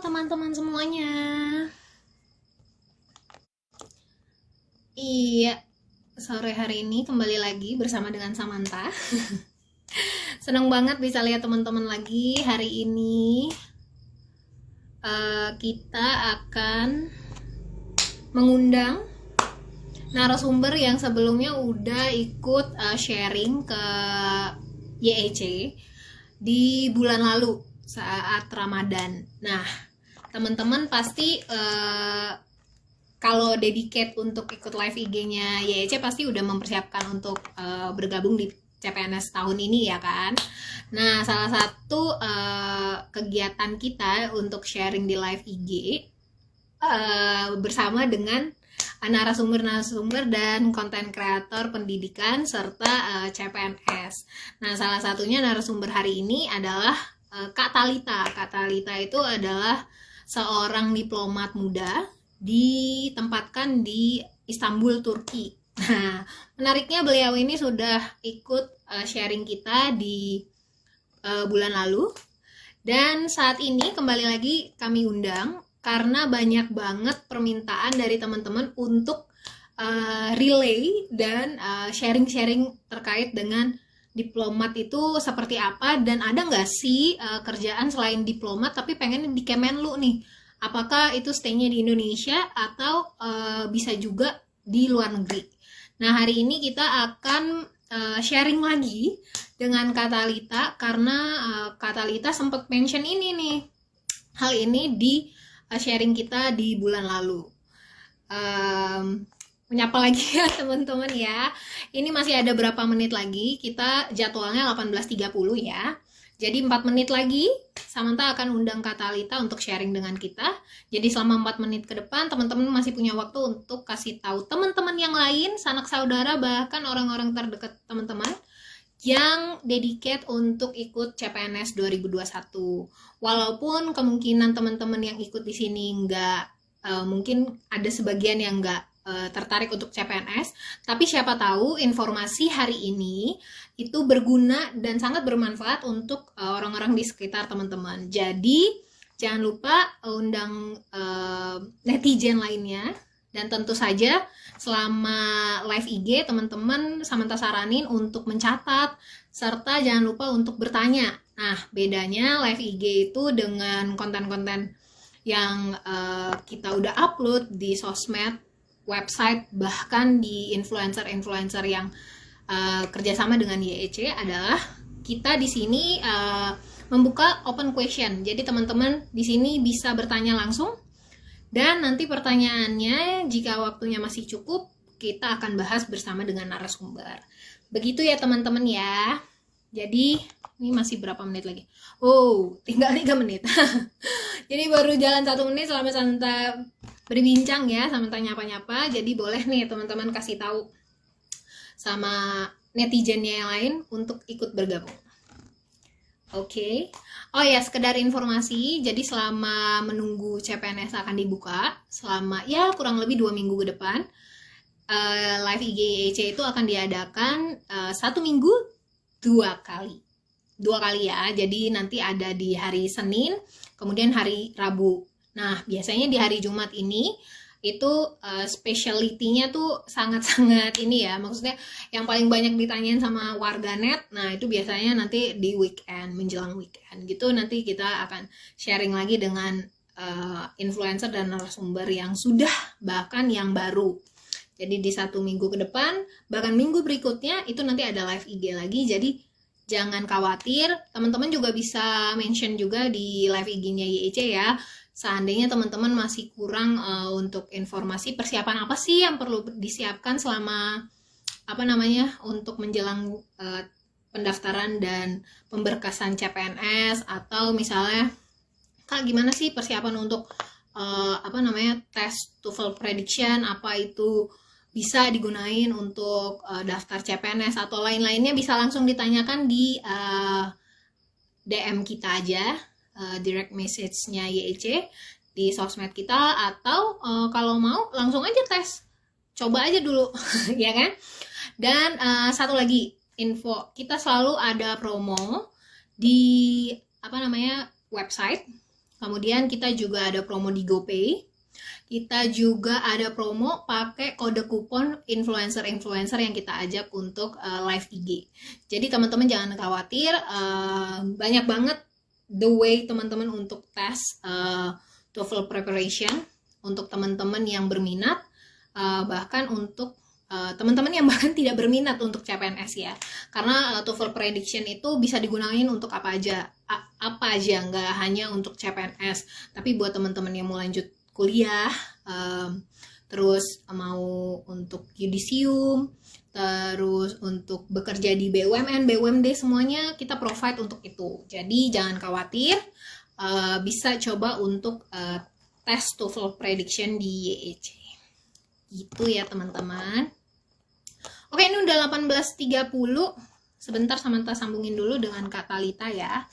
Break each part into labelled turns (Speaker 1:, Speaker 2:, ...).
Speaker 1: teman-teman semuanya. Iya, sore hari ini kembali lagi bersama dengan Samantha. Senang banget bisa lihat teman-teman lagi. Hari ini kita akan mengundang narasumber yang sebelumnya udah ikut sharing ke YEC di bulan lalu saat Ramadan. Nah, teman-teman pasti kalau dedicate untuk ikut live IG-nya YEC pasti udah mempersiapkan untuk bergabung di CPNS tahun ini ya kan. Nah, salah satu kegiatan kita untuk sharing di live IG bersama dengan narasumber-narasumber dan konten kreator pendidikan serta CPNS. Nah, salah satunya narasumber hari ini adalah Kak Talita. Kak Talita itu adalah seorang diplomat muda ditempatkan di Istanbul, Turki. Nah, menariknya beliau ini sudah ikut sharing kita di bulan lalu. Dan saat ini kembali lagi kami undang karena banyak banget permintaan dari teman-teman untuk relay dan sharing-sharing terkait dengan diplomat itu seperti apa, dan ada nggak sih kerjaan selain diplomat tapi pengen di Kemenlu nih. Apakah itu stay-nya di Indonesia atau bisa juga di luar negeri. Nah, hari ini kita akan sharing lagi dengan Kak Talita karena Kak Talita sempat mention ini nih, hal ini di sharing kita di bulan lalu. Menyapa lagi ya teman-teman ya. Ini masih ada berapa menit lagi, kita jadwalnya 18.30 ya. Jadi 4 menit lagi Samantha akan undang Kak Talita untuk sharing dengan kita. Jadi selama 4 menit ke depan teman-teman masih punya waktu untuk kasih tahu teman-teman yang lain, sanak saudara, bahkan orang-orang terdekat teman-teman yang dedicate untuk ikut CPNS 2021. Walaupun kemungkinan teman-teman yang ikut di sini mungkin ada sebagian yang nggak tertarik untuk CPNS, tapi siapa tahu informasi hari ini itu berguna dan sangat bermanfaat untuk orang-orang di sekitar teman-teman. Jadi jangan lupa undang netizen lainnya, dan tentu saja selama live IG teman-teman Samantha saranin untuk mencatat serta jangan lupa untuk bertanya. Nah, bedanya live IG itu dengan konten-konten yang kita udah upload di sosmed, website, bahkan di influencer-influencer yang kerjasama dengan YEC adalah kita di sini membuka open question. Jadi teman-teman di sini bisa bertanya langsung, dan nanti pertanyaannya jika waktunya masih cukup kita akan bahas bersama dengan narasumber. Begitu ya teman-teman ya. Jadi ini masih berapa menit lagi? Oh, tinggal 3 menit. Jadi baru jalan 1 menit selama Samantha berbincang ya, Samantha nyapa-nyapa. Jadi boleh nih teman-teman kasih tahu sama netizennya yang lain untuk ikut bergabung. Oke. Oh ya, sekedar informasi, jadi selama menunggu CPNS akan dibuka, selama ya kurang lebih 2 minggu ke depan, live IG YEC itu akan diadakan 1 minggu 2 kali. 2 kali ya, jadi nanti ada di hari Senin, kemudian hari Rabu. Nah, biasanya di hari Jumat ini itu speciality-nya tuh sangat-sangat ini ya, maksudnya yang paling banyak ditanyain sama warganet. Nah, itu biasanya nanti di weekend, menjelang weekend gitu, nanti kita akan sharing lagi dengan influencer dan narasumber yang sudah bahkan yang baru. Jadi di 1 minggu ke depan, bahkan minggu berikutnya itu nanti ada live IG lagi. Jadi jangan khawatir, teman-teman juga bisa mention juga di live IG-nya YEC ya. Seandainya teman-teman masih kurang untuk informasi persiapan apa sih yang perlu disiapkan selama untuk menjelang pendaftaran dan pemberkasan CPNS, atau misalnya Kak gimana sih persiapan untuk tes TOEFL prediction, apa itu bisa digunain untuk daftar CPNS atau lain-lainnya, bisa langsung ditanyakan di DM kita aja, direct message-nya YEC di sosmed kita, atau kalau mau langsung aja tes, coba aja dulu ya kan. Dan satu lagi info, kita selalu ada promo di website Kemudian kita juga ada promo di GoPay. Kita juga ada promo pakai kode kupon influencer-influencer yang kita ajak untuk live IG. Jadi teman-teman jangan khawatir, banyak banget the way teman-teman untuk tes TOEFL preparation untuk teman-teman yang berminat, bahkan untuk teman-teman yang bahkan tidak berminat untuk CPNS ya, karena TOEFL prediction itu bisa digunakan untuk apa aja, nggak hanya untuk CPNS, tapi buat teman-teman yang mau lanjut kuliah, terus mau untuk yudisium, terus untuk bekerja di BUMN, BUMD, semuanya kita provide untuk itu. Jadi jangan khawatir, bisa coba untuk tes TOEFL prediction di YEC. Gitu ya teman-teman. Oke, ini udah 18.30. Sebentar Samantha sambungin dulu dengan Kak Talita ya.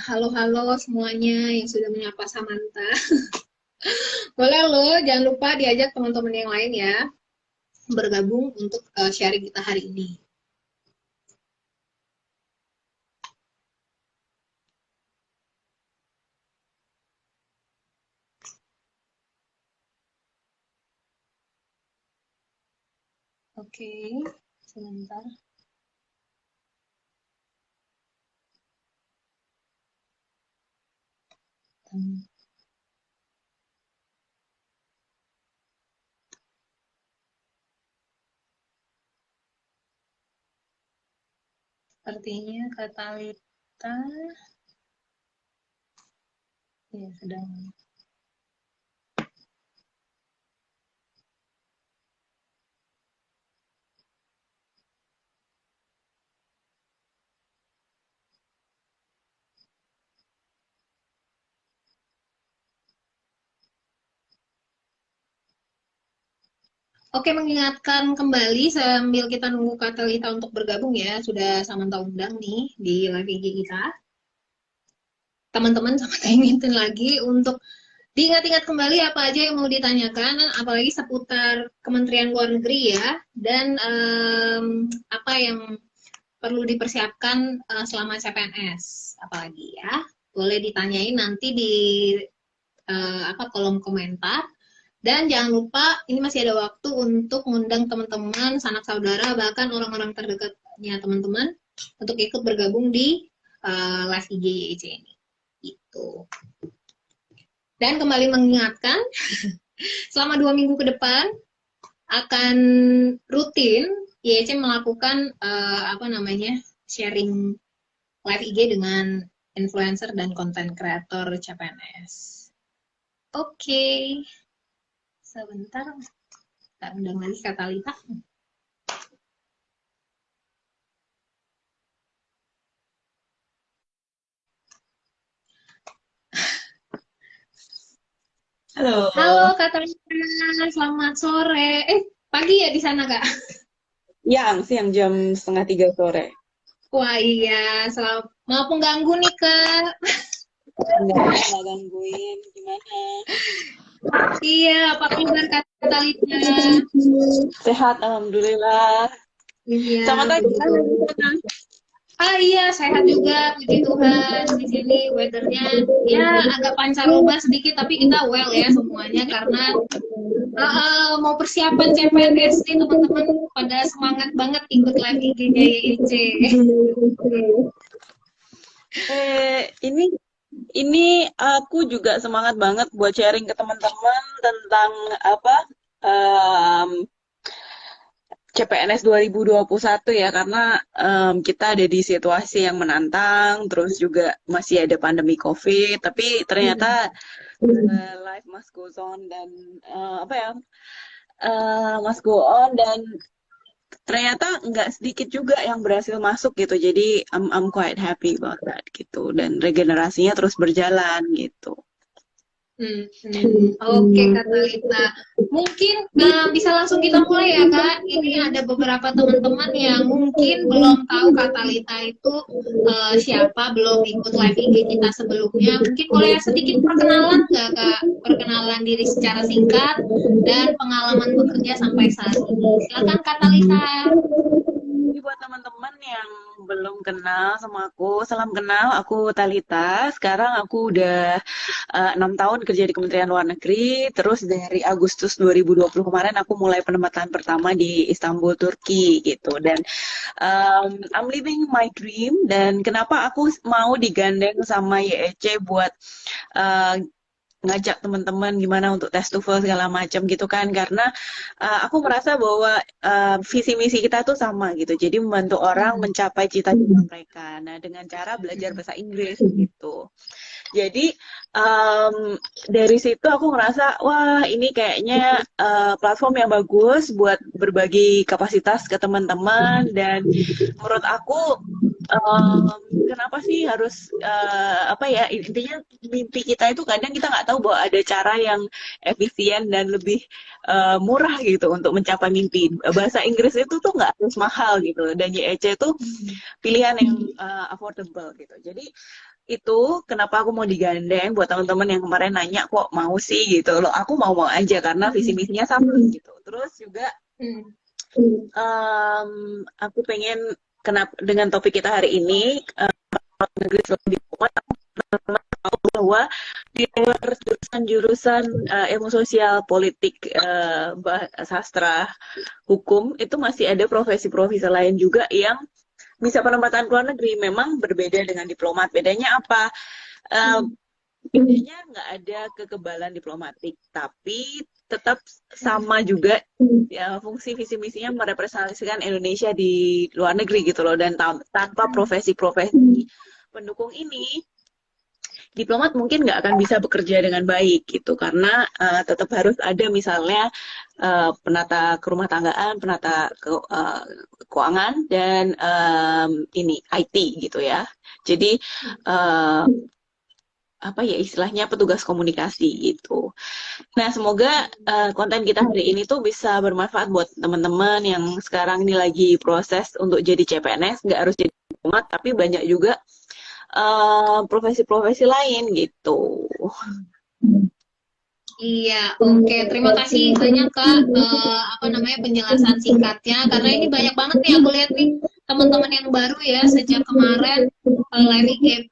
Speaker 1: Halo semuanya yang sudah menyapa Samantha. Boleh loh, jangan lupa diajak teman-teman yang lain ya, bergabung untuk sharing kita hari ini. Oke, sebentar. Sepertinya Kak Talita ya sedang. Oke, mengingatkan kembali sambil kita nunggu Kak Talita untuk bergabung ya, sudah Samantha undang nih di live IG kita. Teman-teman Samantha ingetin lagi untuk diingat-ingat kembali apa aja yang mau ditanyakan, apalagi seputar Kementerian Luar Negeri ya, dan apa yang perlu dipersiapkan selama CPNS, apalagi ya. Boleh ditanyain nanti di kolom komentar. Dan jangan lupa, ini masih ada waktu untuk mengundang teman-teman, sanak saudara, bahkan orang-orang terdekatnya teman-teman untuk ikut bergabung di live IG YEC ini. Gitu. Dan kembali mengingatkan, selama 2 minggu ke depan akan rutin YEC melakukan sharing live IG dengan influencer dan konten kreator CPNS. Oke. Sebentar, kita undang lagi Kak Talita.
Speaker 2: Halo.
Speaker 1: Halo Kak Talita, selamat sore. Pagi ya di sana Kak?
Speaker 2: Siang jam 2:30 sore.
Speaker 1: Wah iya, maaf mengganggu nih Kak.
Speaker 2: Enggak gangguin, gimana?
Speaker 1: Iya, apa kabar Kak Talita?
Speaker 2: Sehat, alhamdulillah.
Speaker 1: Iya.
Speaker 2: Sama tadi.
Speaker 1: Iya, sehat juga, puji Tuhan. Di sini weathernya ya agak pancaroba sedikit, tapi kita well ya semuanya karena mau persiapan CPNS nih teman-teman, pada semangat banget ikut live IG-nya YEC.
Speaker 2: Ini aku juga semangat banget buat sharing ke teman-teman tentang CPNS 2021 ya, karena kita ada di situasi yang menantang, terus juga masih ada pandemi COVID, tapi ternyata life must go on dan must go on, dan ternyata nggak sedikit juga yang berhasil masuk gitu, jadi I'm quite happy about that gitu, dan regenerasinya terus berjalan gitu.
Speaker 1: Oke, Kak Talita. Mungkin bisa langsung kita mulai ya, Kak. Ini ada beberapa teman-teman yang mungkin belum tahu Kak Talita itu siapa, belum ikut live IG kita sebelumnya. Mungkin boleh sedikit perkenalan nggak, Kak? Perkenalan diri secara singkat dan pengalaman bekerja sampai saat ini. Silakan, Kak Talita.
Speaker 2: Jadi buat teman-teman yang belum kenal sama aku, salam kenal, aku Talita. Sekarang aku udah 6 tahun kerja di Kementerian Luar Negeri. Terus dari Agustus 2020 kemarin aku mulai penempatan pertama di Istanbul, Turki gitu. Dan I'm living my dream. Dan kenapa aku mau digandeng sama YEC buat uh, ngajak teman-teman gimana untuk tes TOEFL segala macam gitu kan, karena aku merasa bahwa visi misi kita tuh sama gitu, jadi membantu orang mencapai cita-cita mereka, nah dengan cara belajar bahasa Inggris gitu. Jadi dari situ aku ngerasa wah ini kayaknya platform yang bagus buat berbagi kapasitas ke teman-teman, dan menurut aku kenapa sih harus apa ya, intinya mimpi kita itu kadang kita nggak tahu bahwa ada cara yang efisien dan lebih murah gitu untuk mencapai mimpi. Bahasa Inggris itu tuh nggak harus mahal gitu, dan YEC itu pilihan yang affordable gitu. Jadi itu kenapa aku mau digandeng. Buat teman-teman yang kemarin nanya kok mau sih gitu loh, aku mau aja karena visi misinya sama gitu. Terus juga aku pengen, kenapa dengan topik kita hari ini negeri lebih kuat, tahu bahwa di luar jurusan ilmu sosial, politik, sastra, hukum itu masih ada profesi-profesi lain juga yang bisa penempatan ke luar negeri. Memang berbeda dengan diplomat. Bedanya apa? Bedanya nggak ada kekebalan diplomatik, tapi tetap sama juga ya, fungsi visi misinya merepresentasikan Indonesia di luar negeri gitu loh. Dan tanpa profesi-profesi pendukung ini, diplomat mungkin nggak akan bisa bekerja dengan baik gitu, karena tetap harus ada misalnya penata kerumah tanggaan, penata keuangan, dan ini IT gitu ya. Jadi apa ya istilahnya, petugas komunikasi gitu. Nah, semoga konten kita hari ini tuh bisa bermanfaat buat teman-teman yang sekarang ini lagi proses untuk jadi CPNS. Nggak harus jadi diplomat, tapi banyak juga profesi-profesi lain gitu.
Speaker 1: Iya, oke. Terima kasih banyak Kak, apa namanya, penjelasan singkatnya. Karena ini banyak banget nih aku lihat nih teman-teman yang baru ya, sejak kemarin live IG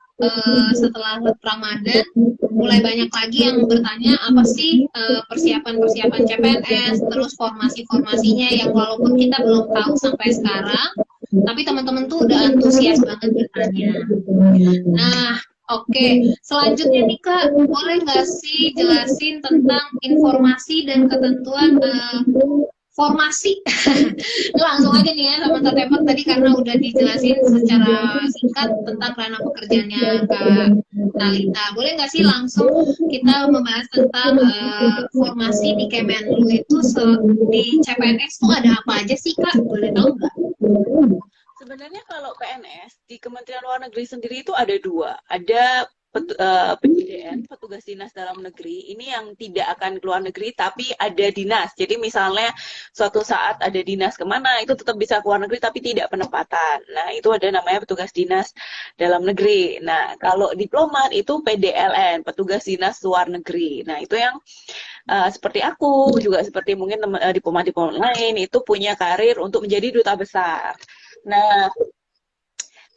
Speaker 1: setelah Ramadan mulai banyak lagi yang bertanya apa sih persiapan-persiapan CPNS, terus formasi-formasinya yang walaupun kita belum tahu sampai sekarang, tapi teman-teman tuh udah antusias banget bertanya. Nah, oke, selanjutnya nih Kak, boleh nggak sih jelasin tentang informasi dan ketentuan formasi? Langsung aja nih ya sama Kak Tepet tadi, karena udah dijelasin secara singkat tentang ranah pekerjaannya Kak Talita. Boleh nggak sih langsung kita membahas tentang formasi di Kemenlu itu di CPNS tuh ada apa aja sih Kak? Boleh tahu nggak?
Speaker 2: Sebenarnya kalau PNS di Kementerian Luar Negeri sendiri itu ada dua. Ada PDN, petugas dinas dalam negeri. Ini yang tidak akan ke luar negeri, tapi ada dinas. Jadi misalnya suatu saat ada dinas kemana, itu tetap bisa ke luar negeri, tapi tidak penempatan. Nah, itu ada namanya petugas dinas dalam negeri. Nah, kalau diplomat itu PDLN, petugas dinas luar negeri. Nah, itu yang seperti aku, juga seperti mungkin diplomat-diplomat lain, itu punya karir untuk menjadi duta besar. Nah,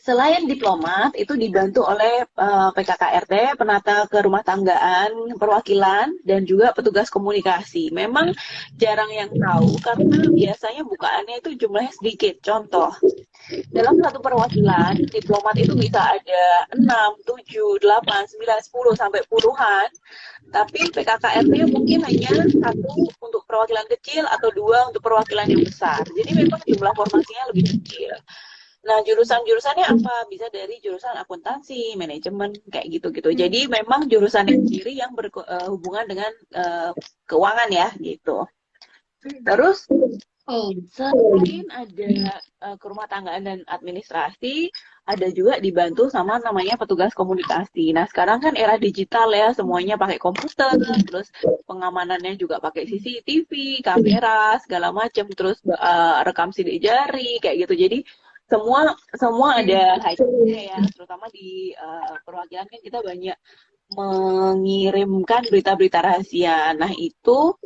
Speaker 2: selain diplomat, itu dibantu oleh PKKRT, penata kerumah tanggaan, perwakilan, dan juga petugas komunikasi. Memang jarang yang tahu, karena biasanya bukaannya itu jumlahnya sedikit. Contoh, dalam satu perwakilan, diplomat itu bisa ada 6, 7, 8, 9, 10, sampai puluhan. Tapi PKKRT mungkin hanya 1 untuk perwakilan kecil atau 2 untuk perwakilan yang besar. Jadi memang jumlah formasinya lebih kecil. Nah, jurusan-jurusannya apa? Bisa dari jurusan akuntansi, manajemen, kayak gitu-gitu. Jadi memang jurusannya sendiri yang berhubungan dengan keuangan ya, gitu. Terus
Speaker 1: Oh,
Speaker 2: Selain ada kerumah tanggaan dan administrasi, ada juga dibantu sama namanya petugas komunikasi. Nah, sekarang kan era digital ya, semuanya pakai komputer, terus pengamanannya juga pakai CCTV, kamera, segala macam, terus rekam sidik jari kayak gitu. Jadi semua semua
Speaker 1: hmm.
Speaker 2: ada high-nya ya, terutama di perwakilan kan kita banyak mengirimkan berita-berita rahasia. Nah, itu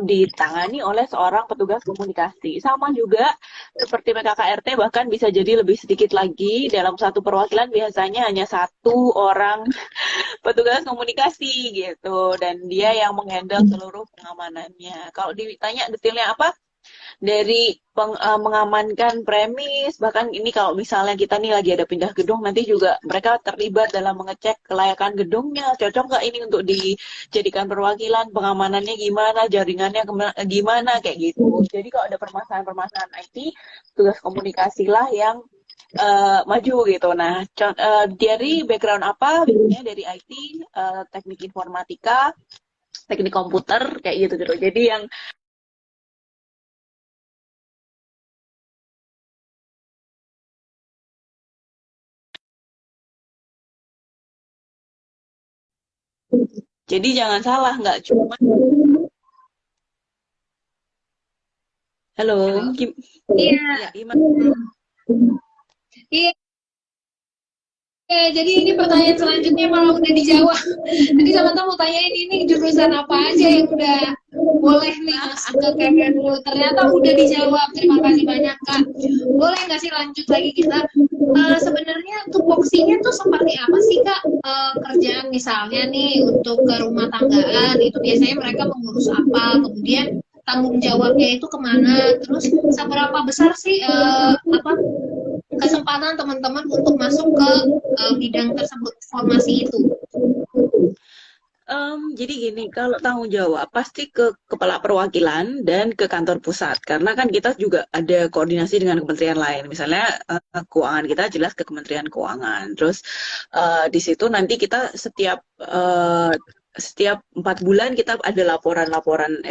Speaker 2: ditangani oleh seorang petugas komunikasi. Sama juga seperti PKKRT, bahkan bisa jadi lebih sedikit lagi. Dalam satu perwakilan biasanya hanya satu orang petugas komunikasi gitu, dan dia yang menghandle seluruh pengamanannya. Kalau ditanya detailnya apa, dari mengamankan premis, bahkan ini kalau misalnya kita nih lagi ada pindah gedung, nanti juga mereka terlibat dalam mengecek kelayakan gedungnya, cocok nggak ini untuk dijadikan perwakilan, pengamanannya gimana, jaringannya gimana, kayak gitu. Jadi kalau ada permasalahan-permasalahan IT, tugas komunikasilah yang maju gitu. Nah, dari background apa? Biasanya dari IT, teknik informatika, teknik komputer, kayak gitu gitu. Jadi yang jadi jangan salah, nggak cuma halo,
Speaker 1: Halo.
Speaker 2: Kim,
Speaker 1: Iya,
Speaker 2: ya gimana?
Speaker 1: iya. Jadi ini pertanyaan selanjutnya malah udah dijawab. Tadi sama mau tanyain ini jurusan apa aja yang udah boleh nih masuk ke Kemenlu. Ternyata udah dijawab. Terima kasih banyak Kak. Boleh nggak sih lanjut lagi kita? Sebenarnya tupoksinya tuh seperti apa sih Kak? Kerjaan misalnya nih untuk ke rumah tanggaan itu biasanya mereka mengurus apa? Kemudian tanggung jawabnya itu kemana? Terus seberapa besar sih apa kesempatan teman-teman untuk masuk ke bidang tersebut, formasi itu?
Speaker 2: Jadi gini, kalau tanggung jawab pasti ke kepala perwakilan dan ke kantor pusat, karena kan kita juga ada koordinasi dengan kementerian lain. Misalnya keuangan kita jelas ke Kementerian Keuangan. Terus di situ nanti kita setiap 4 bulan kita ada laporan-laporan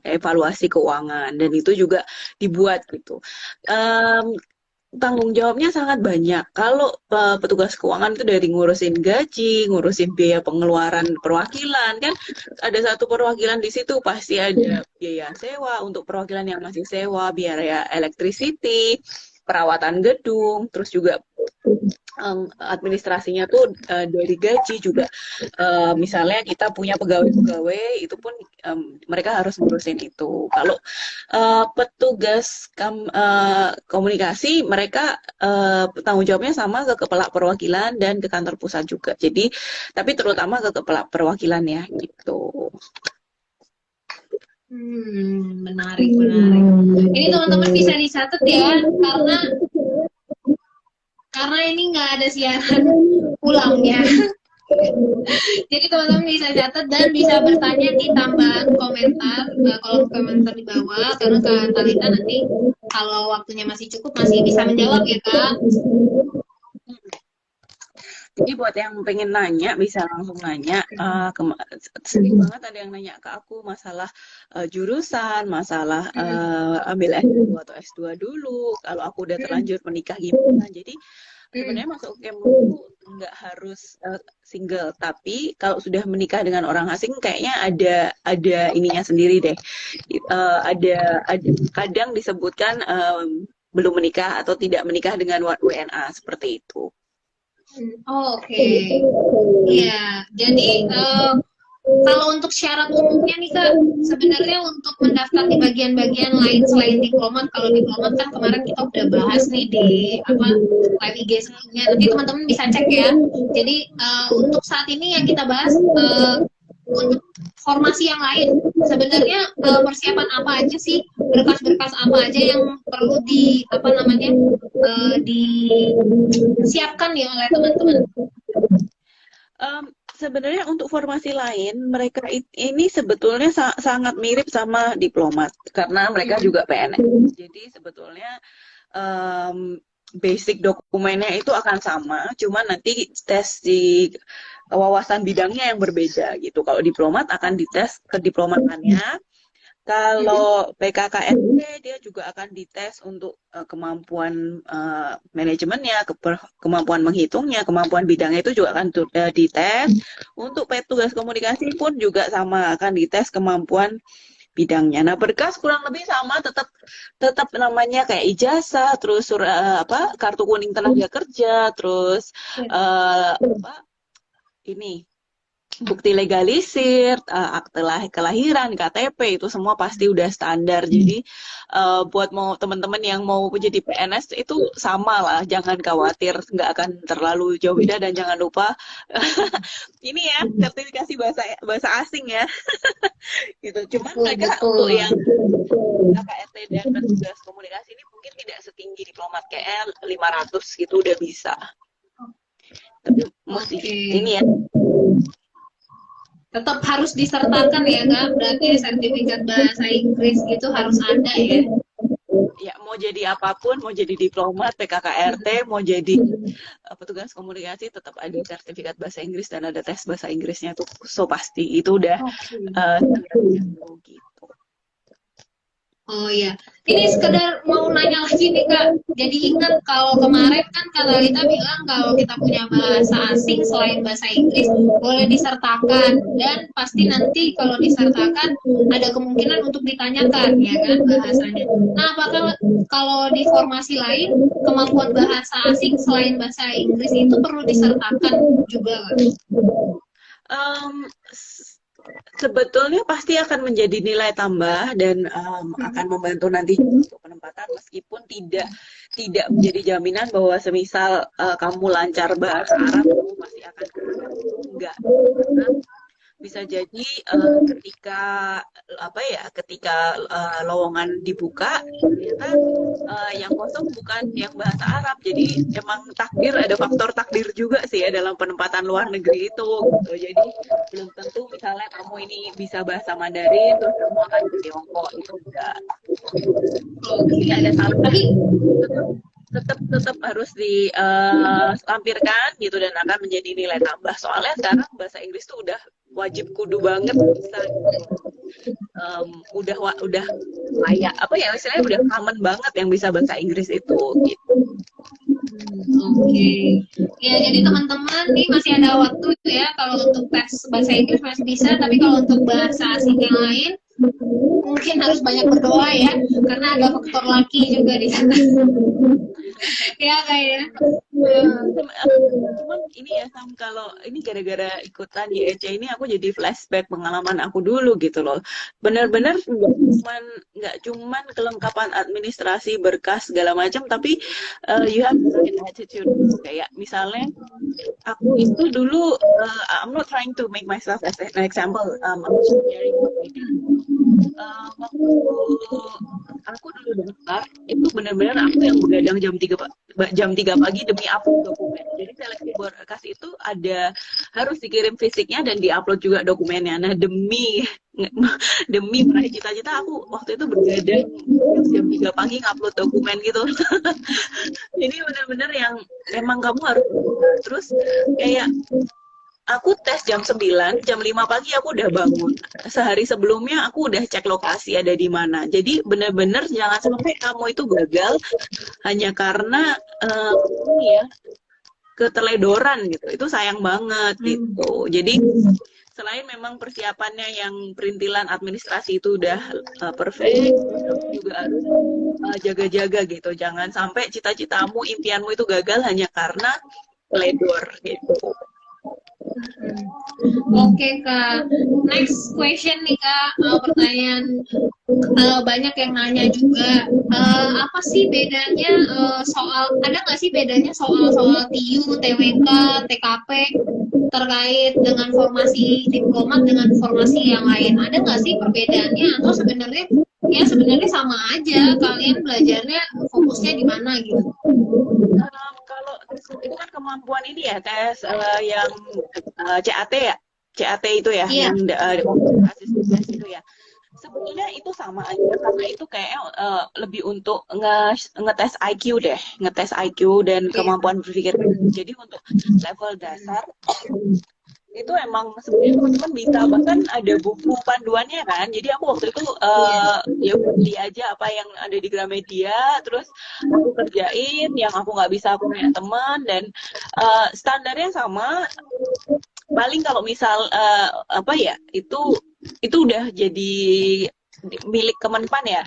Speaker 2: evaluasi keuangan, dan itu juga dibuat gitu. Em, Tanggung jawabnya sangat banyak. Kalau petugas keuangan itu dari ngurusin gaji, ngurusin biaya pengeluaran perwakilan, kan ada satu perwakilan di situ pasti ada biaya sewa untuk perwakilan yang masih sewa, biaya electricity, perawatan gedung, terus juga administrasinya tuh dari gaji juga. Misalnya kita punya pegawai-pegawai, itu pun mereka harus ngurusin itu. Kalau petugas komunikasi, mereka tanggung jawabnya sama ke kepala perwakilan dan ke kantor pusat juga. Jadi, tapi terutama ke kepala perwakilan ya, gitu.
Speaker 1: Menarik, menarik. Ini teman-teman bisa dicatat ya, karena ini nggak ada siaran ulangnya. Jadi teman-teman bisa catat dan bisa bertanya di tambahan komentar, kolom komentar di bawah, karena Kak Talita nanti kalau waktunya masih cukup masih bisa menjawab ya Kak.
Speaker 2: Jadi buat yang pengen nanya bisa langsung nanya. Sering banget ada yang nanya ke aku masalah jurusan, masalah ambil S1 atau S2 dulu. Kalau aku udah terlanjur menikah gimana? Jadi sebenarnya masuk Kemlu nggak harus single, tapi kalau sudah menikah dengan orang asing kayaknya ada ininya sendiri deh. Ada kadang disebutkan belum menikah atau tidak menikah dengan WNA seperti itu.
Speaker 1: Oke. Iya, jadi kalau untuk syarat umumnya nih Kak, sebenarnya untuk mendaftar di bagian-bagian lain selain diplomat, kalau diplomat kan kemarin kita udah bahas nih di live IG sebelumnya, nanti teman-teman bisa cek ya. Jadi untuk saat ini yang kita bahas untuk formasi yang lain, sebenarnya persiapan apa aja sih, berkas-berkas apa aja yang perlu disiapkan ya oleh teman-teman?
Speaker 2: Sebenarnya untuk formasi lain, mereka ini sebetulnya sangat mirip sama diplomat, karena mereka juga PNS. Jadi sebetulnya basic dokumennya itu akan sama, cuma nanti tes di wawasan bidangnya yang berbeda gitu. Kalau diplomat akan dites kediplomatannya, Kalau PKKMP dia juga akan dites untuk kemampuan manajemennya, kemampuan menghitungnya, kemampuan bidangnya itu juga akan dites. Untuk petugas komunikasi pun juga sama, akan dites kemampuan bidangnya. Nah, berkas kurang lebih sama, tetap tetap namanya kayak ijazah, terus kartu kuning tenaga kerja, terus apa ini bukti legalisir, akte kelahiran, KTP itu semua pasti udah standar. Jadi buat mau teman-teman yang mau jadi PNS itu sama lah, jangan khawatir, nggak akan terlalu jauh beda dan jangan lupa ini ya sertifikasi bahasa bahasa asing ya. Gitu. Cuman mereka untuk yang KKRT dan petugas komunikasi ini mungkin tidak setinggi diplomat KL 500 gitu udah bisa. Tapi mesti ini ya.
Speaker 1: Tetap harus disertakan ya Kak, berarti sertifikat bahasa Inggris itu harus ada ya.
Speaker 2: Ya, mau jadi apapun, mau jadi diplomat, PKKRT, mau jadi petugas komunikasi, tetap ada sertifikat bahasa Inggris dan ada tes bahasa Inggrisnya tuh, so pasti itu udah gitu.
Speaker 1: Oh iya, ini sekedar mau nanya lagi nih Kak. Jadi ingat kalau kemarin kan Kak Talita bilang kalau kita punya bahasa asing selain bahasa Inggris boleh disertakan dan pasti nanti kalau disertakan ada kemungkinan untuk ditanyakan ya kan bahasanya. Nah, apakah kalau di formasi lain kemampuan bahasa asing selain bahasa Inggris itu perlu disertakan juga Kak?
Speaker 2: Sebetulnya pasti akan menjadi nilai tambah dan akan membantu nanti untuk penempatan meskipun tidak menjadi jaminan bahwa semisal kamu lancar bahasa Arab kamu pasti akan enggak. Karena bisa jadi ketika lowongan dibuka ternyata yang kosong bukan yang bahasa Arab, jadi emang takdir, ada faktor takdir juga sih ya dalam penempatan luar negeri itu gitu. Jadi belum tentu misalnya kamu ini bisa bahasa Mandarin terus kamu akan ke Tiongkok, itu enggak. Jadi ada tapi tetap harus dilampirkan gitu dan akan menjadi nilai tambah. Soalnya sekarang bahasa Inggris tuh udah wajib kudu banget bisa udah kayak apa ya istilahnya udah common banget yang bisa bahasa Inggris itu gitu.
Speaker 1: Oke. Ya, jadi teman-teman nih masih ada waktu ya kalau untuk tes bahasa Inggris masih bisa, tapi kalau untuk bahasa asing yang lain mungkin harus banyak berdoa ya, karena ada faktor laki juga di sana. Ya kayak
Speaker 2: cuman ini ya Sam, kalau ini gara-gara ikutan YEC ini aku jadi flashback pengalaman aku dulu gitu loh. Benar-benar nggak cuman kelengkapan administrasi berkas segala macam, tapi you have an attitude. Kayak misalnya aku itu dulu I'm not trying to make myself as an example, I'm sharing waktu aku dulu daftar itu benar-benar aku yang begadang jam 3 pagi demi upload dokumen. Jadi seleksi berkas itu harus dikirim fisiknya dan diupload juga dokumennya. Nah, demi meraih cita-cita aku waktu itu begadang jam 3 pagi ngupload dokumen gitu. Jadi benar-benar yang memang kamu harus terus kayak aku tes jam 9, jam 5 pagi aku udah bangun. Sehari sebelumnya aku udah cek lokasi ada di mana. Jadi benar-benar jangan sampai kamu itu gagal hanya karena ini ya keteledoran gitu. Itu sayang banget gitu. Jadi selain memang persiapannya yang perintilan administrasi itu udah perfect, juga harus jaga-jaga gitu. Jangan sampai cita-citamu, impianmu itu gagal hanya karena teledor gitu.
Speaker 1: Oke Kak, next question nih Kak, pertanyaan banyak yang nanya juga, apa sih bedanya ada nggak sih bedanya soal TIU, TWK, TKP terkait dengan formasi diplomat dengan formasi yang lain? Ada nggak sih perbedaannya atau sebenarnya sama aja, kalian belajarnya fokusnya di mana gitu?
Speaker 2: Kalau itu kan kemampuan ini ya tes yang CAT ya, CAT itu ya, yang asisten itu ya. Sebetulnya itu sama aja karena itu kayaknya lebih untuk ngetes IQ deh, ngetes IQ dan kemampuan berpikir. Jadi untuk level dasar itu emang sebenarnya teman-teman bisa, bahkan ada buku panduannya kan. Jadi aku waktu itu ya udah beli aja apa yang ada di Gramedia, terus aku kerjain, yang aku nggak bisa aku nanya teman, dan standarnya sama. Paling kalau misal apa ya, itu udah jadi milik Kemenpan ya,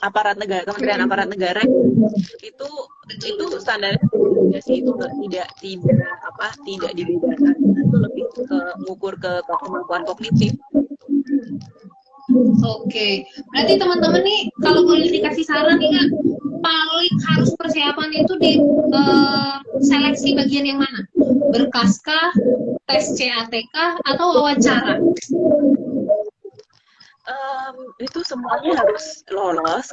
Speaker 2: aparat negara, Kementerian Aparat Negara, itu itu standarnya udah sih, itu tidak dibedakan, itu lebih ke mengukur ke kemampuan kognitif.
Speaker 1: Oke, berarti teman-teman nih kalau boleh dikasih saran nih Kak, paling harus persiapan itu di seleksi bagian yang mana? Berkaskah, tes CATK, atau wawancara?
Speaker 2: Itu semuanya harus lolos,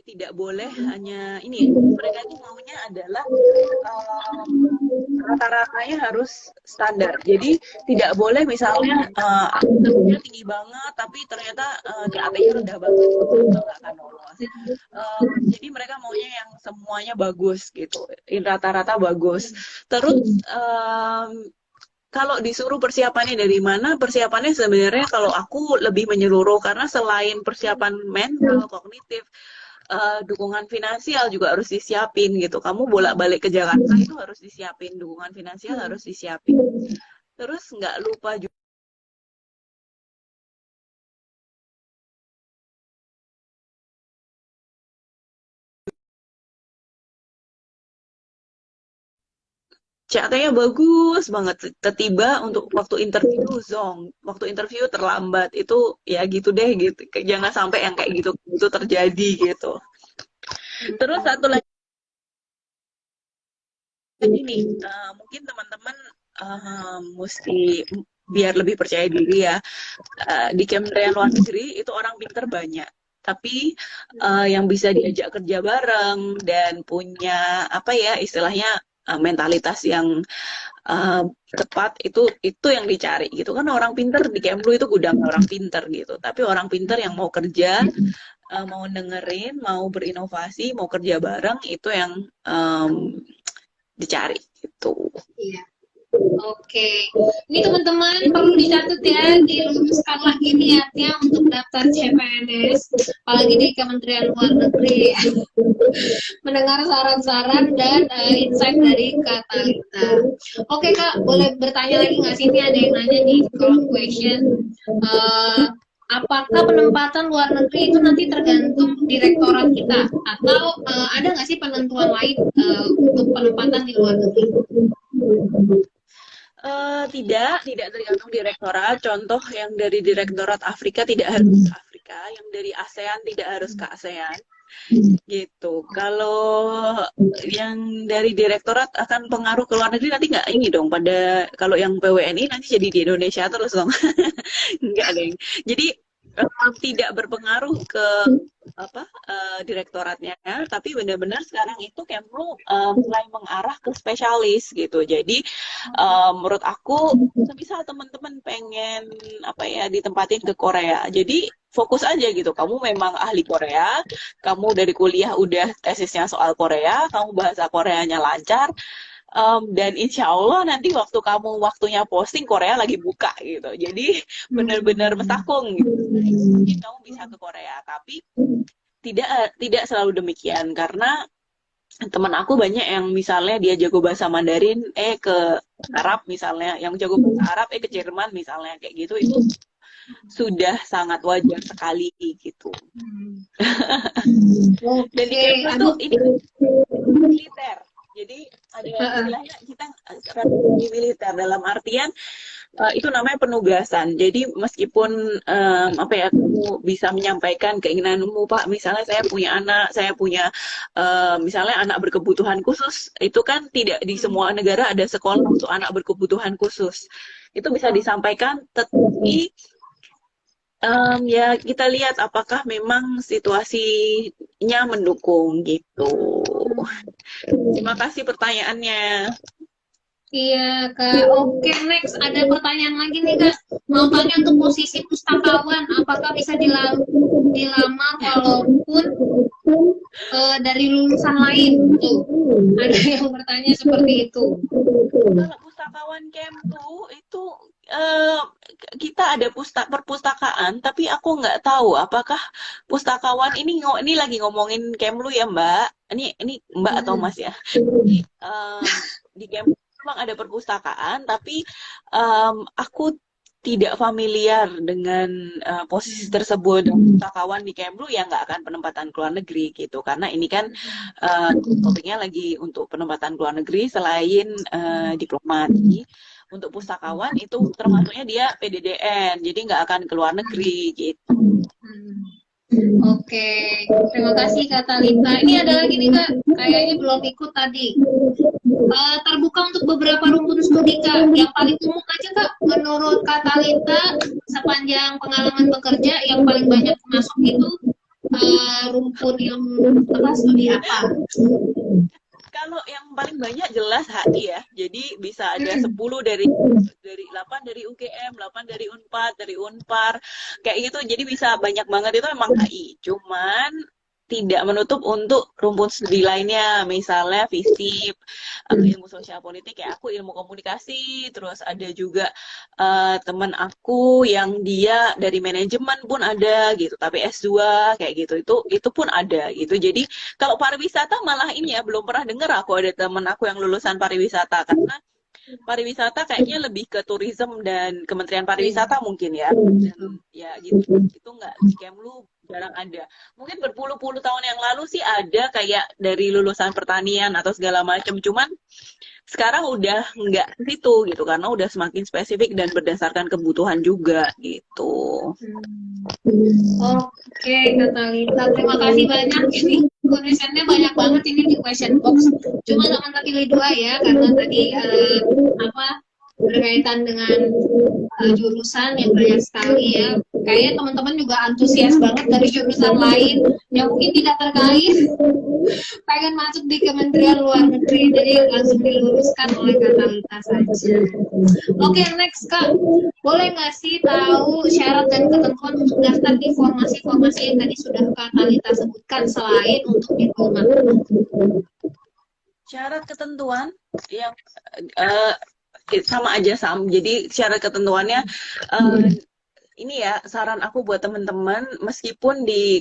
Speaker 2: tidak boleh hanya ini. Mereka ini maunya adalah rata-ratanya harus standar. Jadi tidak boleh misalnya akademiknya tinggi banget, tapi ternyata CAT-nya rendah banget, itu nggak akan lolos. Jadi mereka maunya yang semuanya bagus gitu, rata-rata bagus. Terus kalau disuruh persiapannya dari mana, persiapannya sebenarnya kalau aku lebih menyeluruh, karena selain persiapan mental, kognitif, dukungan finansial juga harus disiapin gitu. Kamu bolak-balik ke Jakarta itu harus disiapin, dukungan finansial harus disiapin. Terus nggak lupa juga CAT-nya bagus banget. Tiba untuk waktu interview zong, waktu interview terlambat, itu ya gitu deh gitu. Jangan sampai yang kayak gitu itu terjadi gitu. Terus satu lagi nih, mungkin teman-teman mesti biar lebih percaya diri ya. Di Kementerian Luar Negeri itu orang pinter banyak, tapi yang bisa diajak kerja bareng dan punya apa ya istilahnya mentalitas yang tepat, itu yang dicari gitu kan. Orang pinter di Kemlu itu gudang orang pinter gitu, tapi orang pinter yang mau kerja, mau dengerin, mau berinovasi, mau kerja bareng, itu yang dicari gitu.
Speaker 1: Iya. Oke, ini teman-teman perlu dicatat ya, diluruskan lagi niatnya untuk daftar CPNS, apalagi di Kementerian Luar Negeri. Mendengar saran-saran dan insight dari Kak Talita. Oke Kak, boleh bertanya lagi nggak sih? Ini ada yang nanya di kolom question. Apakah penempatan luar negeri itu nanti tergantung direktorat kita, atau ada nggak sih penentuan lain untuk penempatan di luar negeri?
Speaker 2: Tidak tergantung direktorat. Contoh yang dari direktorat Afrika tidak harus ke Afrika, yang dari ASEAN tidak harus ke ASEAN, gitu. Kalau yang dari direktorat akan pengaruh ke luar negeri nanti nggak ini dong. Kalau yang PWNI nanti jadi di Indonesia terus dong. Nggak deh. Jadi tidak berpengaruh ke direktoratnya, tapi benar-benar sekarang itu Kemlu mulai mengarah ke spesialis gitu. Jadi menurut aku, misal teman-teman pengen ditempatin ke Korea, jadi fokus aja gitu. Kamu memang ahli Korea, kamu dari kuliah udah tesisnya soal Korea, kamu bahasa Koreanya lancar, dan insya Allah nanti waktunya posting Korea lagi buka gitu. Jadi benar-benar mesakung gitu. Mungkin kamu bisa ke Korea, tapi tidak selalu demikian, karena teman aku banyak yang misalnya dia jago bahasa Mandarin ke Arab misalnya, yang jago bahasa Arab ke Jerman misalnya, kayak gitu, itu sudah sangat wajar sekali gitu. Dan itu ini militer. Jadi ada istilahnya kita di militer, dalam artian itu namanya penugasan. Jadi meskipun kamu bisa menyampaikan keinginanmu, Pak, misalnya saya punya misalnya anak berkebutuhan khusus, itu kan tidak di semua negara ada sekolah untuk anak berkebutuhan khusus. Itu bisa disampaikan, tetapi ya kita lihat apakah memang situasinya mendukung gitu. Terima kasih pertanyaannya.
Speaker 1: Iya Kak. Oke, next ada pertanyaan lagi nih Kak. Nampaknya untuk posisi pustakawan, apakah bisa dilamar walaupun dari lulusan lain? Tuh, ada yang bertanya seperti itu.
Speaker 2: Kalau pustakawan Kemlu itu eh, kita ada perpustakaan, tapi aku nggak tahu apakah pustakawan ini lagi ngomongin Kemlu ya Mbak. Ini Mbak atau
Speaker 1: Hmm.
Speaker 2: Mas ya. Jadi di Kemlu memang ada perpustakaan, tapi aku tidak familiar dengan posisi tersebut. Pustakawan di Kemlu ya nggak akan penempatan ke luar negeri gitu, karena ini kan topiknya lagi untuk penempatan ke luar negeri selain diplomat. Jadi, untuk pustakawan itu termasuknya dia PDDN, jadi nggak akan ke luar negeri gitu.
Speaker 1: Hmm. Oke, terima kasih Kak Talita. Ini ada lagi nih Kak, kayaknya belum ikut tadi. Terbuka untuk beberapa rumpun studi Kak. Yang paling umum aja Kak, menurut Kak Talita sepanjang pengalaman bekerja yang paling banyak masuk itu rumpun yang apa studi apa?
Speaker 2: Kalau yang paling banyak jelas HI ya. Jadi bisa ada 10 dari 8 dari UGM, 8 dari Unpad, dari Unpar. Kayak gitu. Jadi bisa banyak banget itu emang HI. Cuman tidak menutup untuk rumpun studi lainnya, misalnya FISIP, ilmu sosial politik, kayak aku ilmu komunikasi, terus ada juga teman aku yang dia dari manajemen pun ada gitu, tapi S2 kayak gitu, itu pun ada gitu. Jadi kalau pariwisata malah ini ya, belum pernah dengar aku ada teman aku yang lulusan pariwisata, karena pariwisata kayaknya lebih ke tourism dan Kementerian Pariwisata mungkin ya. Dan ya gitu. Itu nggak di Kemlu jarang ada. Mungkin berpuluh-puluh tahun yang lalu sih ada kayak dari lulusan pertanian atau segala macam. Cuman sekarang udah nggak ke situ gitu karena udah semakin spesifik dan berdasarkan kebutuhan juga gitu.
Speaker 1: Oke, Kak Talita, terima kasih banyak. Ini questionnya banyak banget ini di question box. Cuma teman-teman pilih dua ya, karena tadi apa berkaitan dengan jurusan yang banyak sekali ya. Kayaknya teman-teman juga antusias banget dari jurusan lain yang mungkin tidak terkait, pengen masuk di Kementerian Luar Negeri, jadi langsung diluruskan oleh Kak Talita saja. Oke, next Kak, boleh nggak sih tahu syarat dan ketentuan untuk daftar di formasi-formasi yang tadi sudah Kak Talita sebutkan selain untuk diplomat?
Speaker 2: Syarat ketentuan yang sama aja Sam. Jadi syarat ketentuannya ini ya saran aku buat teman-teman, meskipun di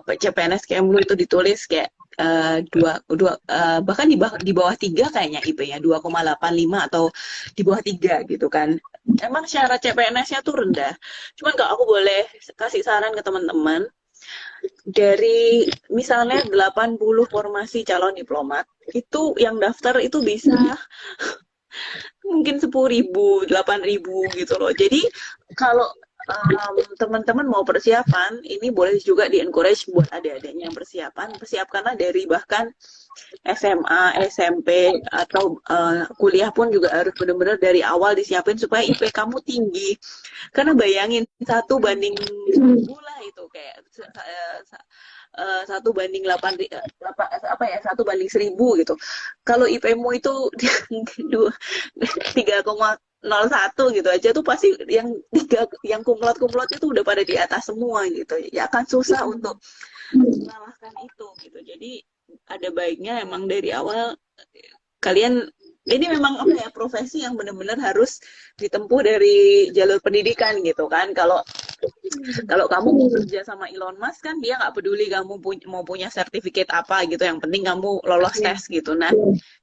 Speaker 2: CPNS Kemlu itu ditulis kayak bahkan di bawah 3 kayaknya IP-nya 2,85 atau di bawah 3 gitu kan. Emang syarat CPNS-nya tuh rendah. Cuman kalau aku boleh kasih saran ke teman-teman, dari misalnya 80 formasi calon diplomat, itu yang daftar itu bisa mungkin 10.000, 8.000 gitu loh. Jadi kalau teman-teman mau persiapan, ini boleh juga di-encourage buat adik-adiknya yang persiapan. Persiapkanlah dari bahkan SMA, SMP, atau kuliah pun juga harus benar-benar dari awal disiapin supaya IP kamu tinggi. Karena bayangin 1:10 lah itu kayak 1:8 gitu. Kalau IP-mu itu 3,01 gitu aja tuh pasti yang kumlot itu udah pada di atas semua gitu. Ya akan susah untuk mengalahkan itu gitu. Jadi ada baiknya emang dari awal kalian ini memang apa ya profesi yang benar-benar harus ditempuh dari jalur pendidikan gitu kan. Kalau kamu mau kerja sama Elon Musk kan dia nggak peduli kamu mau punya sertifikat apa gitu, yang penting kamu lolos tes gitu. Nah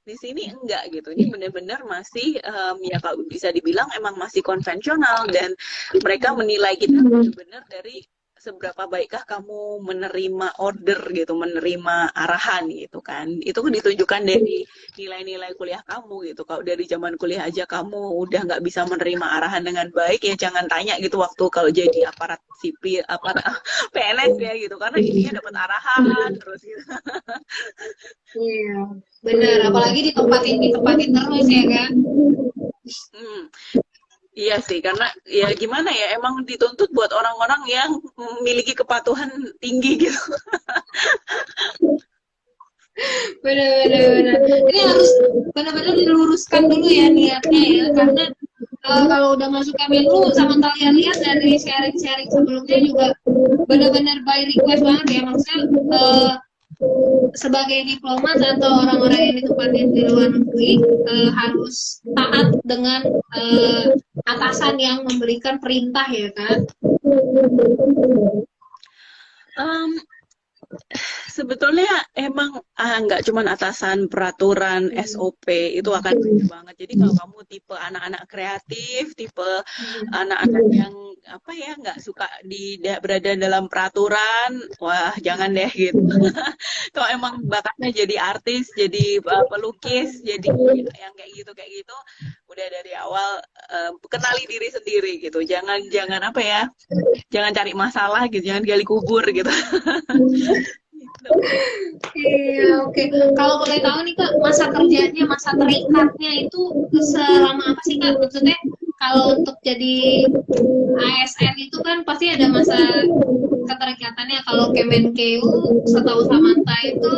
Speaker 2: di sini enggak gitu, ini benar-benar masih ya kalau bisa dibilang emang masih konvensional, dan mereka menilai kita benar-benar dari seberapa baikkah kamu menerima order gitu, menerima arahan gitu kan. Itu kan ditunjukkan dari nilai-nilai kuliah kamu gitu. Kalau dari zaman kuliah aja kamu udah nggak bisa menerima arahan dengan baik, ya jangan tanya gitu waktu kalau jadi aparat sipil, aparat PNS ya gitu. Karena intinya dapat arahan terus gitu.
Speaker 1: Iya, benar. Apalagi ditempatin terus ya kan.
Speaker 2: Iya sih, karena ya gimana ya, emang dituntut buat orang-orang yang memiliki kepatuhan tinggi gitu.
Speaker 1: Benar-benar. Ini harus benar-benar diluruskan dulu ya niatnya ya, karena kalau udah masuk Kemenlu sama kalian lihat dari sharing-sharing sebelumnya juga benar-benar by request banget ya, maksudnya sebagai diplomat atau orang-orang yang ditempatin di luar negeri harus taat dengan atasan yang memberikan perintah ya kan?
Speaker 2: Em, Sebetulnya emang nggak cuman atasan peraturan SOP itu akan banyak banget. Jadi kalau kamu tipe anak-anak kreatif, tipe anak-anak yang apa ya nggak suka berada dalam peraturan, wah jangan deh gitu. Kalau emang bakatnya jadi artis, jadi pelukis, jadi yang kayak gitu, udah dari awal kenali diri sendiri gitu. Jangan jangan apa ya, jangan cari masalah gitu, jangan gali kubur gitu.
Speaker 1: Iya, oke. Kalau boleh tahu nih Kak, masa kerjanya, masa terikatnya itu selama apa sih Kak? Maksudnya kalau untuk jadi ASN itu kan pasti ada masa keterikatannya. Kalau Kemenkeu setahu Samantha itu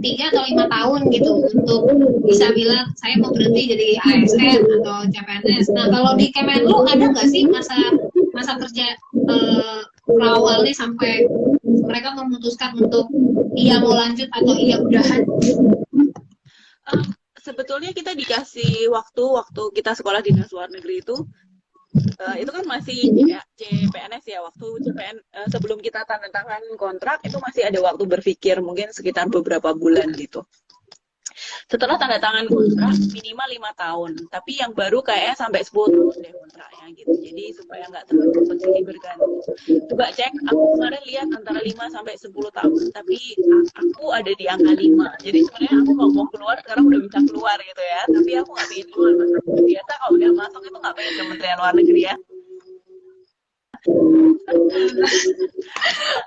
Speaker 1: 3 atau 5 tahun gitu untuk bisa bilang saya mau berhenti jadi ASN atau CPNS. Nah kalau di Kemenlu ada nggak sih masa masa kerja awalnya sampai mereka memutuskan untuk iya mau lanjut atau iya udahan?
Speaker 2: Sebetulnya kita dikasih waktu kita sekolah dinas luar negeri itu kan masih CPNS ya, waktu sebelum kita tanda tangan kontrak itu masih ada waktu berpikir mungkin sekitar beberapa bulan gitu. Setelah tanda tangan kontrak minimal 5 tahun, tapi yang baru kayaknya sampai 10 tahun deh kontraknya gitu. Jadi supaya nggak terlalu berganti berganti. Coba cek, aku kemarin lihat antara 5 sampai 10 tahun, tapi aku ada di angka 5. Jadi sebenarnya aku kalau mau keluar sekarang udah bisa keluar gitu ya, tapi aku nggak pengen keluar. Biasa kalau udah masuk itu nggak pengen Kementerian Luar Negeri ya.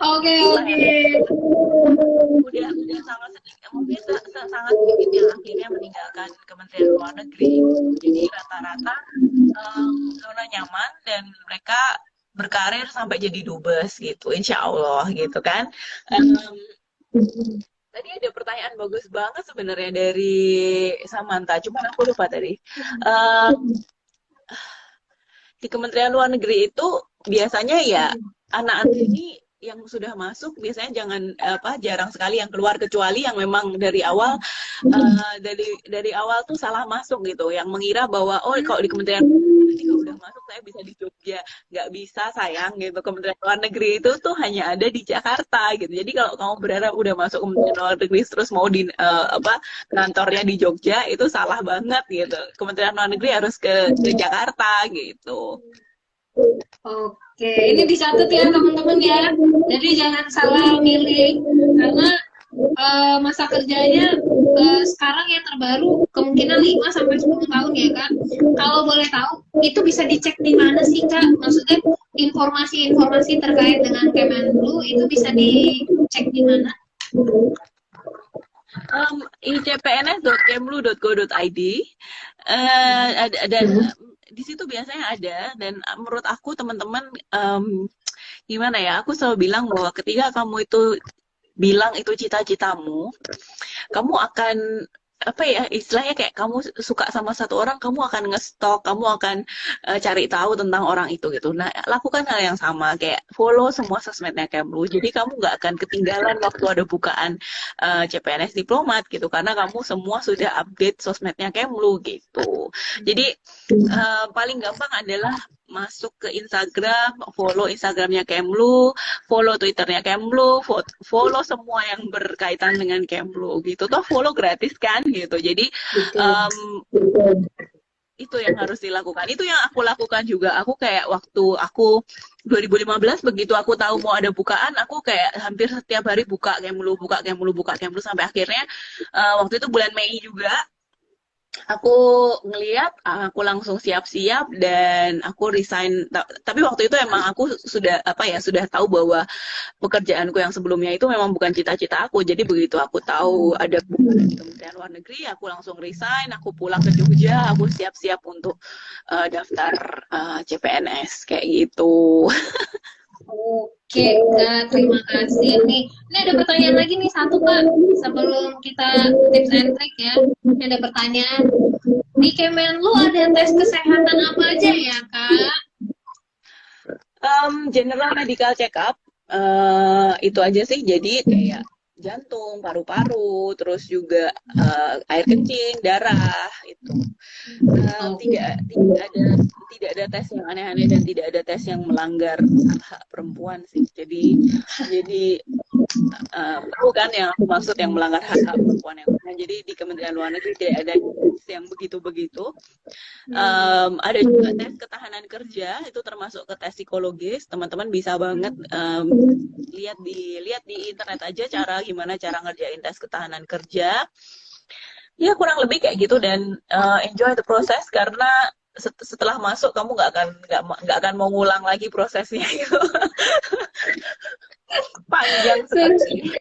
Speaker 1: Oke.
Speaker 2: Udah sangat sedikit, mungkin sangat sedikit yang akhirnya meninggalkan Kementerian Luar Negeri. Jadi rata-rata zona nyaman dan mereka berkarir sampai jadi dubes gitu, insya Allah gitu kan. Tadi ada pertanyaan bagus banget sebenarnya dari Samantha, cuman aku lupa tadi. Di Kementerian Luar Negeri itu biasanya ya anak-anak ini yang sudah masuk biasanya jarang sekali yang keluar, kecuali yang memang dari awal dari awal tuh salah masuk gitu, yang mengira bahwa kalau di Kementerian ketika udah masuk saya bisa di Jogja. Nggak bisa sayang gitu, Kementerian Luar Negeri itu tuh hanya ada di Jakarta gitu. Jadi kalau kamu berharap udah masuk Kementerian Luar Negeri terus mau di kantornya di Jogja, itu salah banget gitu. Kementerian Luar Negeri harus ke Jakarta gitu.
Speaker 1: Oke, ini dicatat ya teman-teman ya. Jadi jangan salah milih karena masa kerjanya sekarang yang terbaru kemungkinan 5 sampai 10 tahun ya Kak. Kalau boleh tahu itu bisa dicek di mana sih Kak? Maksudnya informasi-informasi terkait dengan Kemenlu itu bisa dicek di mana?
Speaker 2: icpns.kemlu.go.id dan di situ biasanya ada, dan menurut aku teman-teman gimana ya, aku selalu bilang bahwa ketika kamu itu bilang itu cita-citamu, kamu akan apa ya istilahnya, kayak kamu suka sama satu orang, kamu akan ngestok, kamu akan cari tahu tentang orang itu gitu. Nah, lakukan hal yang sama, kayak follow semua sosmednya Kemlu. Jadi kamu nggak akan ketinggalan waktu ada bukaan CPNS diplomat gitu, karena kamu semua sudah update sosmednya Kemlu gitu. Jadi paling gampang adalah masuk ke Instagram, follow Instagramnya Kemlu, follow Twitternya Kemlu, follow semua yang berkaitan dengan Kemlu gitu. Toh follow gratis kan gitu. Jadi itu yang harus dilakukan. Itu yang aku lakukan juga. Aku kayak waktu aku 2015 begitu aku tahu mau ada bukaan, aku kayak hampir setiap hari buka Kemlu sampai akhirnya waktu itu bulan Mei juga. Aku ngeliat, aku langsung siap-siap dan aku resign. Tapi waktu itu emang aku sudah tahu bahwa pekerjaanku yang sebelumnya itu memang bukan cita-cita aku. Jadi begitu aku tahu ada bukaan di Kementerian Luar Negeri, aku langsung resign, aku pulang ke Jogja, aku siap-siap untuk daftar CPNS kayak gitu.
Speaker 1: Oke, Kak, terima kasih nih. Ini ada pertanyaan lagi nih satu Kak, sebelum kita tips and trick ya. Ini ada pertanyaan. Di Kemenlu ada tes kesehatan apa aja ya Kak?
Speaker 2: General medical check up itu aja sih. Jadi kayak jantung, paru-paru, terus juga air kencing, darah itu. Tidak ada tes yang aneh-aneh dan tidak ada tes yang melanggar hak perempuan sih. Jadi tahu kan yang aku maksud yang melanggar hak perempuan yang mana. Jadi di Kementerian Luar Negeri tidak ada tes yang begitu-begitu. Ada juga tes ketahanan kerja, itu termasuk ke tes psikologis. Teman-teman bisa banget lihat di internet aja gimana cara ngerjain tes ketahanan kerja. Ya kurang lebih kayak gitu, dan enjoy the process, karena setelah masuk kamu nggak akan mau ngulang lagi prosesnya gitu. Panjang sekali.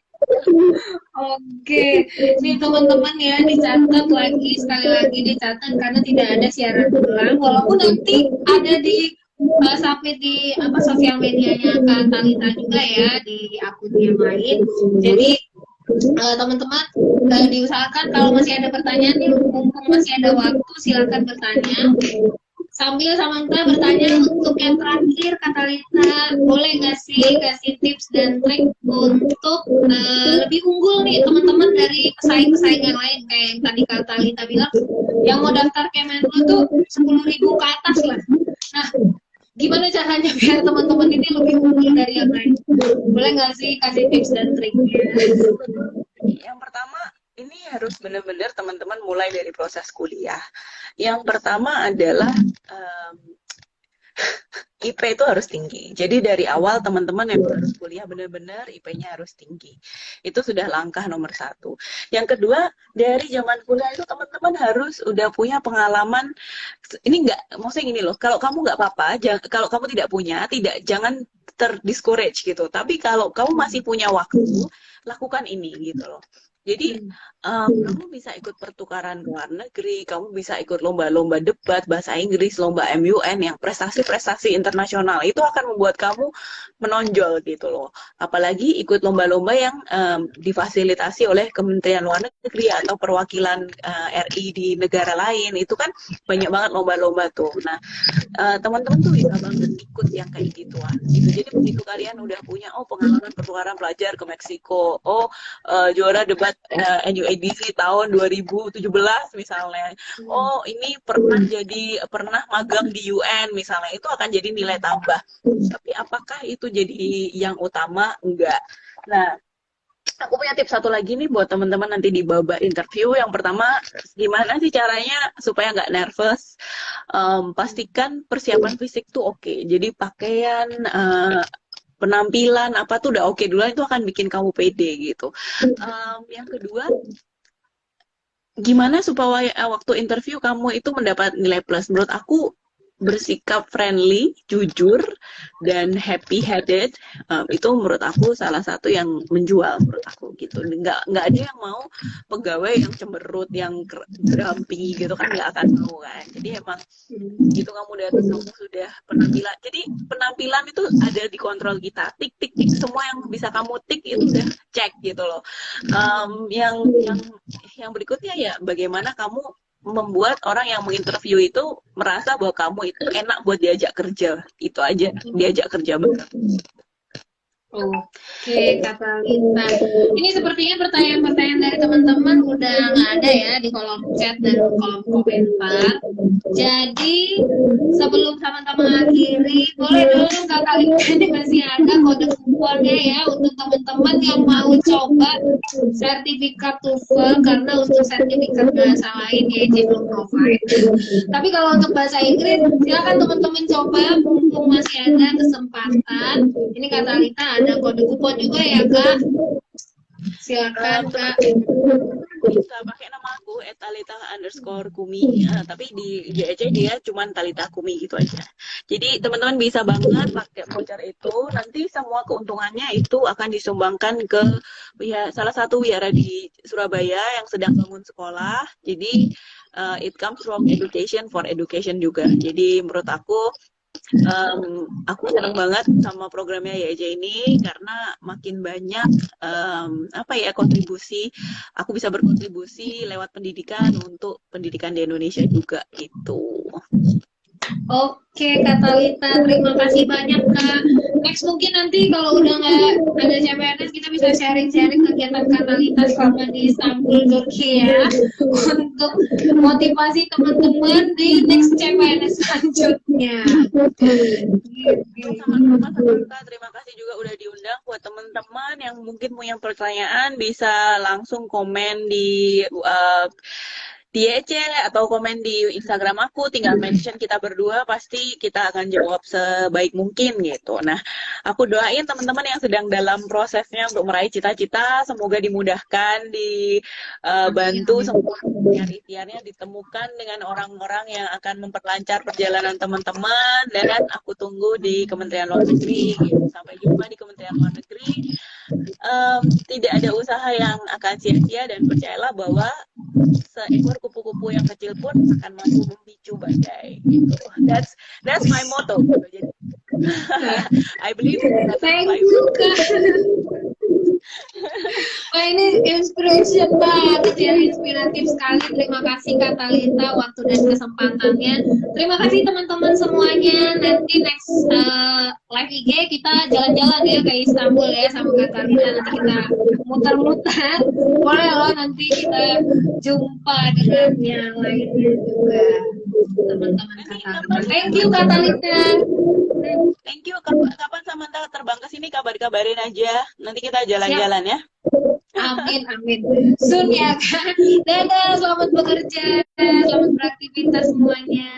Speaker 1: Oke, nih teman-teman ya, dicatat lagi, sekali lagi dicatat karena tidak ada siaran ulang, walaupun nanti ada di submit di sosial medianya Kak Talita juga ya, di akun yang lain. Jadi teman-teman diusahakan kalau masih ada pertanyaan nih, mumpung masih ada waktu, silakan bertanya. Sambil Samantha bertanya untuk yang terakhir, Kak Talita, boleh nggak sih kasih tips dan trik untuk lebih unggul nih teman-teman dari pesaing-pesaing yang lain, kayak yang tadi Kak Talita bilang, yang mau daftar Kemenlu tuh 10.000 ke atas lah. Nah, gimana caranya biar teman-teman ini lebih unggul dari yang lain? Boleh nggak sih kasih tips dan triknya?
Speaker 2: Yang pertama, ini harus benar-benar teman-teman mulai dari proses kuliah. Yang pertama adalah IP itu harus tinggi. Jadi dari awal teman-teman yang harus kuliah benar-benar IP-nya harus tinggi. Itu sudah langkah nomor 1. Yang kedua, dari zaman kuliah itu teman-teman harus udah punya pengalaman. Ini maksudnya gini loh, kalau kamu nggak apa-apa, kalau kamu tidak punya, jangan terdiscourage gitu. Tapi kalau kamu masih punya waktu, lakukan ini gitu loh. Jadi kamu bisa ikut pertukaran ke luar negeri, kamu bisa ikut lomba-lomba debat bahasa Inggris, lomba MUN yang prestasi-prestasi internasional, itu akan membuat kamu menonjol gitu loh. Apalagi ikut lomba-lomba yang difasilitasi oleh Kementerian Luar Negeri atau perwakilan RI di negara lain, itu kan banyak banget lomba-lomba tuh. Nah, teman-teman tuh bisa banget ikut yang kayak gituan gitu. Jadi begitu kalian udah punya pengalaman pertukaran pelajar ke Meksiko, juara debat NUADC tahun 2017 misalnya, ini pernah magang di UN misalnya, itu akan jadi nilai tambah. Tapi apakah itu jadi yang utama? Enggak. Nah, aku punya tips satu lagi nih buat teman-teman nanti di babak interview. Yang pertama, gimana sih caranya supaya nggak nervous? Pastikan persiapan fisik tuh oke. Jadi pakaian, penampilan apa tuh udah oke dulu, itu akan bikin kamu pede gitu. Yang kedua, gimana supaya waktu interview kamu itu mendapat nilai plus? Menurut aku bersikap friendly, jujur, dan happy-headed, itu menurut aku salah satu yang menjual menurut aku gitu. Nggak ada yang mau pegawai yang cemberut, yang grumpy gitu kan, nggak akan mau kan. Jadi emang gitu, kamu sudah penampilan. Jadi penampilan itu ada di kontrol kita. Tik semua yang bisa kamu tik itu udah cek gitu loh. Yang berikutnya ya bagaimana kamu membuat orang yang menginterview itu merasa bahwa kamu itu enak buat diajak kerja. Itu aja, diajak kerja banget.
Speaker 1: Oke, Kak Talita. Ini sepertinya pertanyaan-pertanyaan dari teman-teman udah nggak ada ya di kolom chat dan kolom komentar. Jadi sebelum sama-sama mengakhiri, boleh dong Kak Talita ini masih ada kode kuponnya ya untuk teman-teman yang mau coba sertifikat TOEFL, karena untuk sertifikat bahasa lain ya belum provide. Tapi kalau untuk bahasa Inggris, silakan teman-teman coba mumpung masih ada kesempatan. Ini Kak Talita ada kode kupon juga ya Kak, silakan Kak.
Speaker 2: Bisa pakai nama aku @talita_kumi, tapi di GEC dia cuman Talita Kumi gitu aja. Jadi teman-teman bisa banget pakai voucher itu, nanti semua keuntungannya itu akan disumbangkan ke salah satu wihara di Surabaya yang sedang bangun sekolah. Jadi it comes from education for education juga. Jadi menurut aku senang banget sama programnya YJ ini, karena makin banyak kontribusi, aku bisa berkontribusi lewat pendidikan untuk pendidikan di Indonesia juga gitu.
Speaker 1: Oke, Kak Talita, terima kasih banyak, Kak. Next mungkin nanti kalau udah nggak ada CPNS, kita bisa sharing-sharing kegiatan Kak Talita selama di Istanbul, Turki ya. Untuk motivasi teman-teman di next CPNS selanjutnya.
Speaker 2: Sama-sama Samantha, terima kasih juga udah diundang. Buat teman-teman yang mungkin punya pertanyaan bisa langsung komen di EC atau komen di Instagram aku, tinggal mention kita berdua, pasti kita akan jawab sebaik mungkin gitu. Nah, aku doain teman-teman yang sedang dalam prosesnya untuk meraih cita-cita, semoga dimudahkan, dibantu, semua ikhtiar-ikhtiarnya ditemukan dengan orang-orang yang akan memperlancar perjalanan teman-teman, dan aku tunggu di Kementerian Luar Negeri gitu. Sampai jumpa di Kementerian Luar Negeri. Tidak ada usaha yang akan sia-sia, dan percayalah bahwa seekor kupu-kupu yang kecil pun akan mampu memicu badai gitu. That's my motto gitu. Jadi I believe that's
Speaker 1: Thank
Speaker 2: my
Speaker 1: you, Kak. Wah, ini inspiration banget ya, inspiratif sekali. Terima kasih Kak Talita waktu dan kesempatannya. Terima kasih teman-teman semuanya. Nanti next live IG kita jalan-jalan ya ke Istanbul ya sama Kak Talita. Nanti kita muter-muter. Boleh loh, nanti kita jumpa dengan yang lainnya juga. Teman-teman Kak Talita. Thank you Kak Talita.
Speaker 2: Thank you. Kapan Samantha terbang ke sini, kabarin aja. Nanti kita jalan-jalan ya.
Speaker 1: Amin, amin. Soon ya kan. Dadah, selamat bekerja, selamat beraktivitas semuanya.